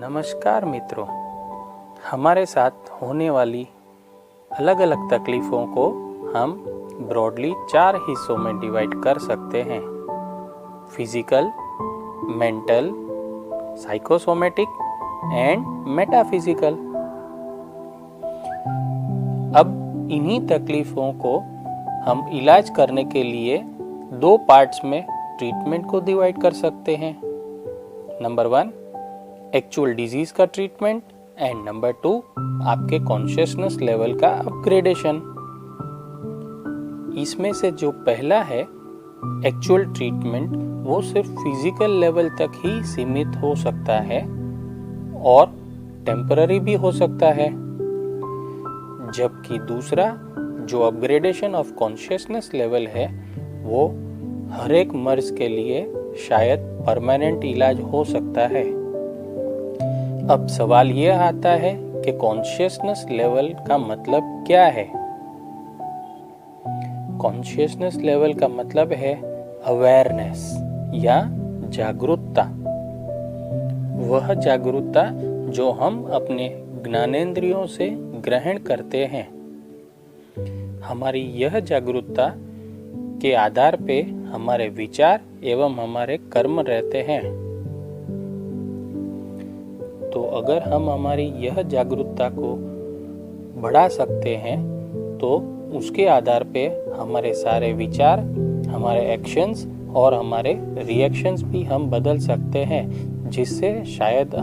नमस्कार मित्रों, हमारे साथ होने वाली अलग अलग तकलीफ़ों को हम ब्रॉडली 4 हिस्सों में डिवाइड कर सकते हैं। Physical, mental, psychosomatic and metaphysical. अब इन्हीं तकलीफ़ों को हम इलाज करने के लिए 2 पार्ट्स में ट्रीटमेंट को डिवाइड कर सकते हैं। नंबर 1 एक्चुअल डिजीज का ट्रीटमेंट एंड नंबर 2 आपके कॉन्शियसनेस लेवल का अपग्रेडेशन। इसमें से जो पहला है एक्चुअल ट्रीटमेंट, वो सिर्फ फिजिकल लेवल तक ही सीमित हो सकता है और टेम्पररी भी हो सकता है, जबकि दूसरा जो अपग्रेडेशन ऑफ कॉन्शियसनेस लेवल है वो हर एक मर्ज के लिए शायद परमानेंट इलाज हो सकता है। अब सवाल यह आता है कि कॉन्शियसनेस लेवल का मतलब क्या है। कॉन्शियसनेस लेवल का मतलब है अवेयरनेस या जागरूकता। वह जागरूकता जो हम अपने ज्ञानेंद्रियों से ग्रहण करते हैं। हमारी यह जागरूकता के आधार पे हमारे विचार एवं हमारे कर्म रहते हैं। तो अगर हम हमारी यह जागरूकता को बढ़ा सकते हैं तो उसके आधार पे हमारे सारे विचार, हमारे एक्शंस और हमारे रिएक्शंस भी हम बदल सकते हैं, जिससे शायद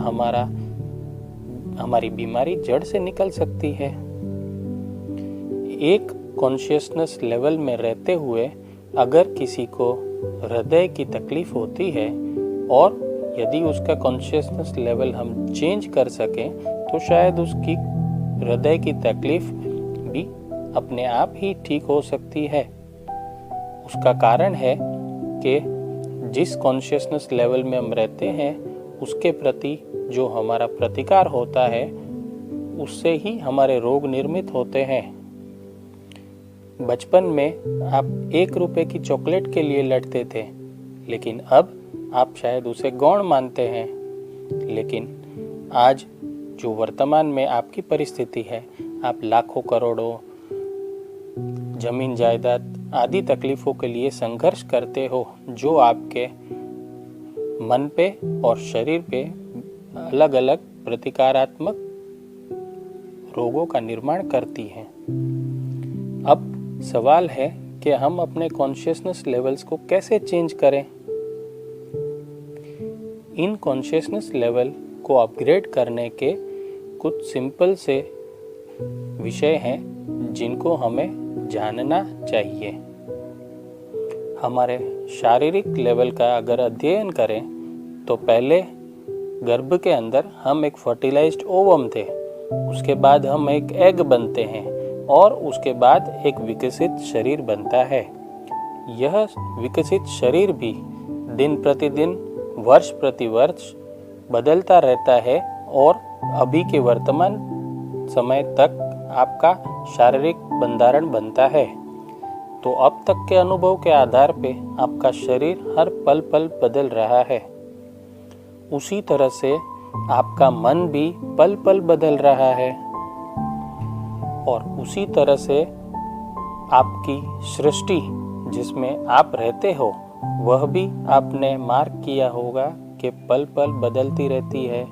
हमारी बीमारी जड़ से निकल सकती है। एक कॉन्शियसनेस लेवल में रहते हुए अगर किसी को हृदय की तकलीफ होती है और यदि उसका कॉन्शियसनेस लेवल हम चेंज कर सकें तो शायद उसकी हृदय की तकलीफ भी अपने आप ही ठीक हो सकती है। उसका कारण है कि जिस कॉन्शियसनेस लेवल में हम रहते हैं उसके प्रति जो हमारा प्रतिकार होता है उससे ही हमारे रोग निर्मित होते हैं। बचपन में आप 1 रुपए की चॉकलेट के लिए लड़ते थे, लेकिन अब आप शायद उसे गौण मानते हैं। लेकिन आज जो वर्तमान में आपकी परिस्थिति है, आप लाखों करोड़ों जमीन जायदाद आदि तकलीफों के लिए संघर्ष करते हो, जो आपके मन पे और शरीर पे अलग अलग प्रतिकारात्मक रोगों का निर्माण करती हैं। अब सवाल है कि हम अपने कॉन्शियसनेस लेवल्स को कैसे चेंज करें। इन कॉन्शियसनेस लेवल को अपग्रेड करने के कुछ सिंपल से विषय हैं जिनको हमें जानना चाहिए। हमारे शारीरिक लेवल का अगर अध्ययन करें तो पहले गर्भ के अंदर हम एक फर्टिलाइज्ड ओवम थे, उसके बाद हम एक एग बनते हैं और उसके बाद एक विकसित शरीर बनता है। यह विकसित शरीर भी दिन प्रतिदिन, वर्ष प्रति वर्ष बदलता रहता है और अभी के वर्तमान समय तक आपका शारीरिक बंधारण बनता है। तो अब तक के अनुभव के आधार पे आपका शरीर हर पल पल बदल रहा है। उसी तरह से आपका मन भी पल पल बदल रहा है और उसी तरह से आपकी सृष्टि जिसमें आप रहते हो वह भी आपने मार्क किया होगा कि पल पल बदलती रहती है।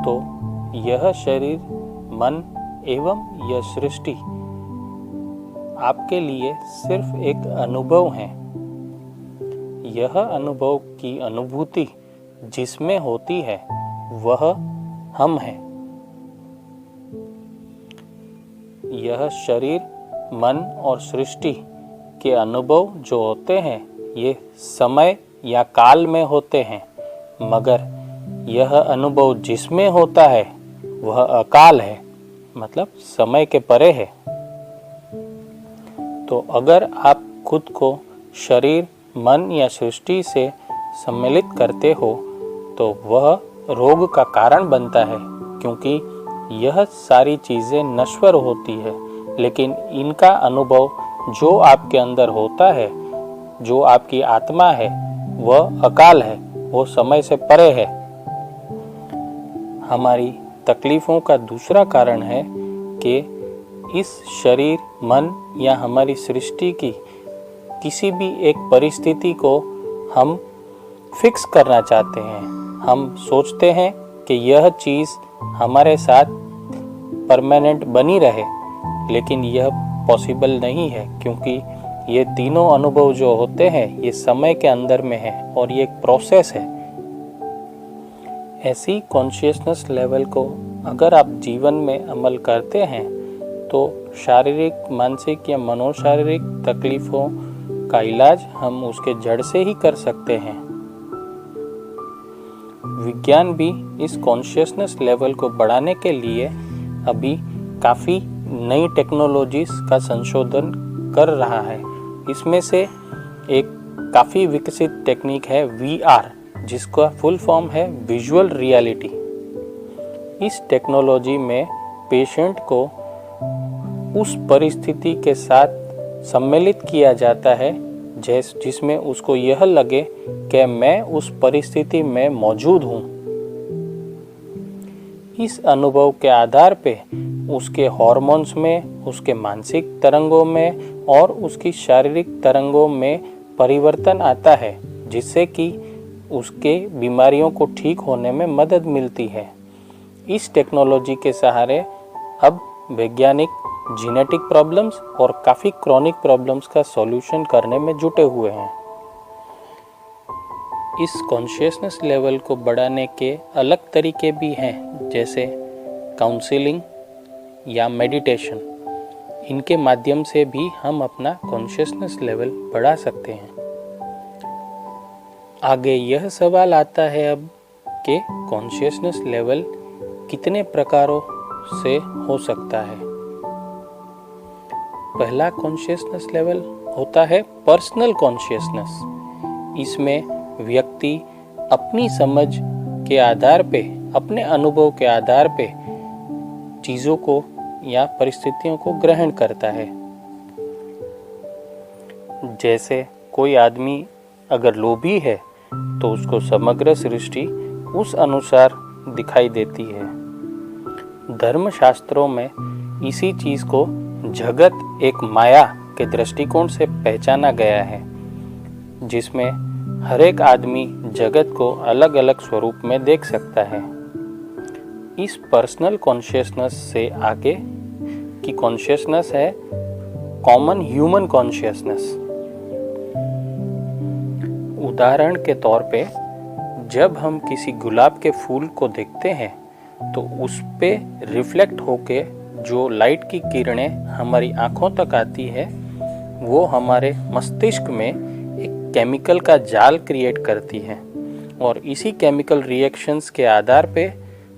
तो यह शरीर, मन एवं यह सृष्टि आपके लिए सिर्फ एक अनुभव है। यह अनुभव की अनुभूति जिसमें होती है वह हम हैं। यह शरीर, मन और सृष्टि के अनुभव जो होते हैं ये समय या काल में होते हैं, मगर यह अनुभव जिसमें होता है वह अकाल है, मतलब समय के परे है। तो अगर आप खुद को शरीर, मन या सृष्टि से सम्मिलित करते हो तो वह रोग का कारण बनता है, क्योंकि यह सारी चीज़ें नश्वर होती है, लेकिन इनका अनुभव जो आपके अंदर होता है, जो आपकी आत्मा है, वह अकाल है, वो समय से परे है। हमारी तकलीफ़ों का दूसरा कारण है कि इस शरीर, मन या हमारी सृष्टि की किसी भी एक परिस्थिति को हम फिक्स करना चाहते हैं। हम सोचते हैं कि यह चीज़ हमारे साथ परमानेंट बनी रहे, लेकिन यह पॉसिबल नहीं है, क्योंकि ये तीनों अनुभव जो होते हैं ये समय के अंदर में है और ये एक प्रोसेस है। ऐसी कॉन्शियसनेस लेवल को अगर आप जीवन में अमल करते हैं तो शारीरिक, मानसिक या मनोशारीरिक तकलीफ़ों का इलाज हम उसके जड़ से ही कर सकते हैं। विज्ञान भी इस कॉन्शियसनेस लेवल को बढ़ाने के लिए अभी काफ़ी नई टेक्नोलॉजीज का संशोधन कर रहा है। इसमें से एक काफ़ी विकसित टेक्निक है VR, जिसका फुल फॉर्म है विजुअल रियलिटी। इस टेक्नोलॉजी में पेशेंट को उस परिस्थिति के साथ सम्मिलित किया जाता है जिसमें उसको यह लगे कि मैं उस परिस्थिति में मौजूद हूँ। इस अनुभव के आधार पे उसके हार्मोन्स में, उसके मानसिक तरंगों में और उसकी शारीरिक तरंगों में परिवर्तन आता है, जिससे कि उसके बीमारियों को ठीक होने में मदद मिलती है। इस टेक्नोलॉजी के सहारे अब वैज्ञानिक जेनेटिक प्रॉब्लम्स और काफ़ी क्रॉनिक प्रॉब्लम्स का सॉल्यूशन करने में जुटे हुए हैं। इस कॉन्शियसनेस लेवल को बढ़ाने के अलग तरीके भी हैं, जैसे काउंसलिंग या मेडिटेशन। इनके माध्यम से भी हम अपना कॉन्शियसनेस लेवल बढ़ा सकते हैं। आगे यह सवाल आता है अब कि कॉन्शियसनेस लेवल कितने प्रकारों से हो सकता है। पहला कॉन्शियसनेस लेवल होता है पर्सनल कॉन्शियसनेस। इसमें व्यक्ति अपनी समझ के आधार पे, अपने अनुभव के आधार पे चीज़ों को या परिस्थितियों को ग्रहण करता है। जैसे कोई आदमी अगर लोभी है तो उसको समग्र सृष्टि उस अनुसार दिखाई देती है। धर्मशास्त्रों में इसी चीज़ को जगत एक माया के दृष्टिकोण से पहचाना गया है, जिसमें हर एक आदमी जगत को अलग अलग स्वरूप में देख सकता है। इस पर्सनल कॉन्शियसनेस से आगे की कॉन्शियसनेस है कॉमन ह्यूमन कॉन्शियसनेस। उदाहरण के तौर पे जब हम किसी गुलाब के फूल को देखते हैं तो उस पे रिफ्लेक्ट होके जो लाइट की किरणें हमारी आँखों तक आती है वो हमारे मस्तिष्क में एक केमिकल का जाल क्रिएट करती है, और इसी केमिकल रिएक्शंस के आधार पे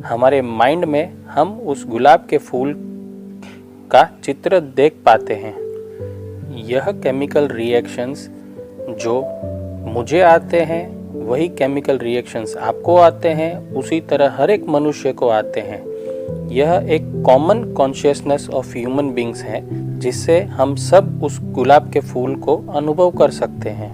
हमारे माइंड में हम उस गुलाब के फूल का चित्र देख पाते हैं। यह केमिकल रिएक्शंस जो मुझे आते हैं वही केमिकल रिएक्शंस आपको आते हैं, उसी तरह हर एक मनुष्य को आते हैं। यह एक common consciousness of human beings है, जिससे हम सब उस गुलाब के फूल को अनुभव कर सकते हैं।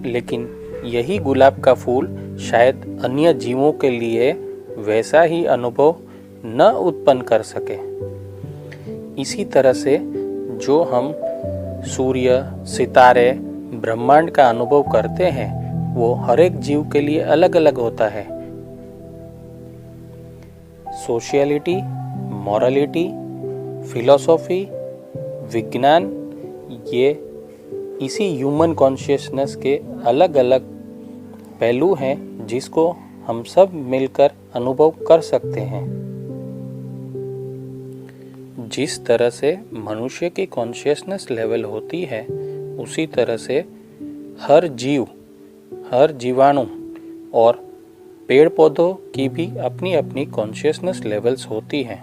लेकिन यही गुलाब का फूल शायद अन्य जीवों के लिए वैसा ही अनुभव न उत्पन्न कर सके। इसी तरह से जो हम सूर्य, सितारे, ब्रह्मांड का अनुभव करते हैं वो हर एक जीव के लिए अलग अलग होता है। सोशियलिटी, मॉरलिटी, फिलॉसफी, विज्ञान, ये इसी ह्यूमन कॉन्शियसनेस के अलग अलग पहलू हैं जिसको हम सब मिलकर अनुभव कर सकते हैं। जिस तरह से मनुष्य की कॉन्शियसनेस लेवल होती है उसी तरह से हर जीव, हर जीवाणु और पेड़ पौधों की भी अपनी अपनी कॉन्शियसनेस लेवल्स होती हैं।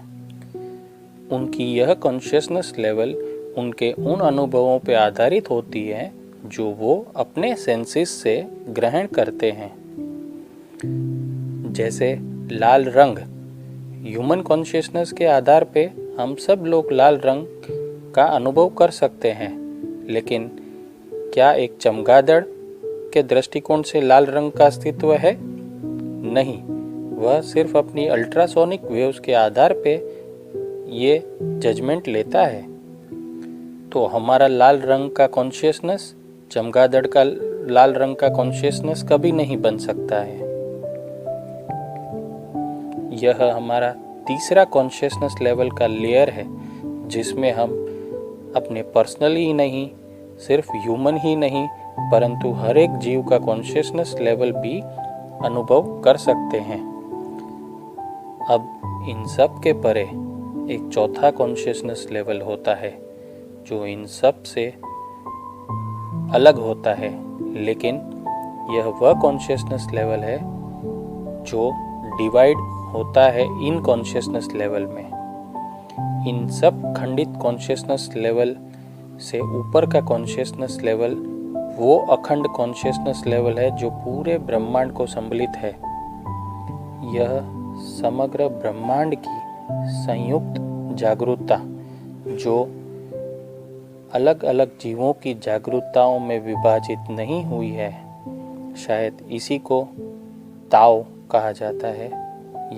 उनकी यह कॉन्शियसनेस लेवल उनके उन अनुभवों पर आधारित होती है जो वो अपने सेंसेस से ग्रहण करते हैं। जैसे लाल रंग, ह्यूमन कॉन्शियसनेस के आधार पे हम सब लोग लाल रंग का अनुभव कर सकते हैं, लेकिन क्या एक चमगादड़ के दृष्टिकोण से लाल रंग का अस्तित्व है? नहीं, वह सिर्फ अपनी अल्ट्रासोनिक वेव्स के आधार पे ये जजमेंट लेता है। तो हमारा लाल रंग का कॉन्शियसनेस चमगादड़ का लाल रंग का कॉन्शियसनेस कभी नहीं बन सकता है। यह हमारा तीसरा कॉन्शियसनेस लेवल का लेयर है, जिसमें हम अपने पर्सनल ही नहीं, सिर्फ ह्यूमन ही नहीं, परंतु हर एक जीव का कॉन्शियसनेस लेवल भी अनुभव कर सकते हैं। अब इन सब के परे एक चौथा कॉन्शियसनेस लेवल होता है, जो इन सब से अलग होता है, लेकिन यह वह कॉन्शियसनेस लेवल है जो डिवाइड होता है इन कॉन्शियसनेस लेवल में। इन सब खंडित कॉन्शियसनेस लेवल से ऊपर का कॉन्शियसनेस लेवल वो अखंड कॉन्शियसनेस लेवल है जो पूरे ब्रह्मांड को सम्मिलित है। यह समग्र ब्रह्मांड की संयुक्त जागरूकता, जो अलग अलग जीवों की जागरूकताओं में विभाजित नहीं हुई है, शायद इसी को ताओ कहा जाता है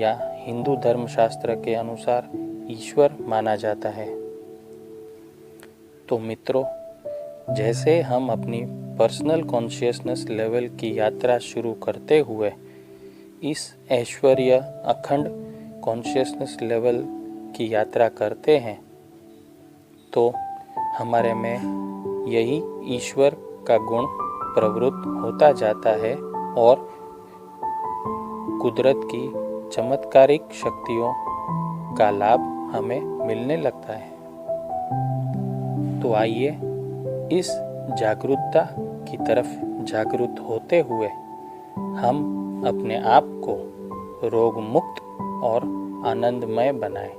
या हिंदू धर्मशास्त्र के अनुसार ईश्वर माना जाता है। तो मित्रों, जैसे हम अपनी पर्सनल कॉन्शियसनेस लेवल की यात्रा शुरू करते हुए इस ऐश्वर्य अखंड कॉन्शियसनेस लेवल की यात्रा करते हैं, तो हमारे में यही ईश्वर का गुण प्रवृत्त होता जाता है और कुदरत की चमत्कारिक शक्तियों का लाभ हमें मिलने लगता है। तो आइए इस जागरूकता की तरफ जागरूक होते हुए हम अपने आप को रोग मुक्त और आनंदमय बनाएं।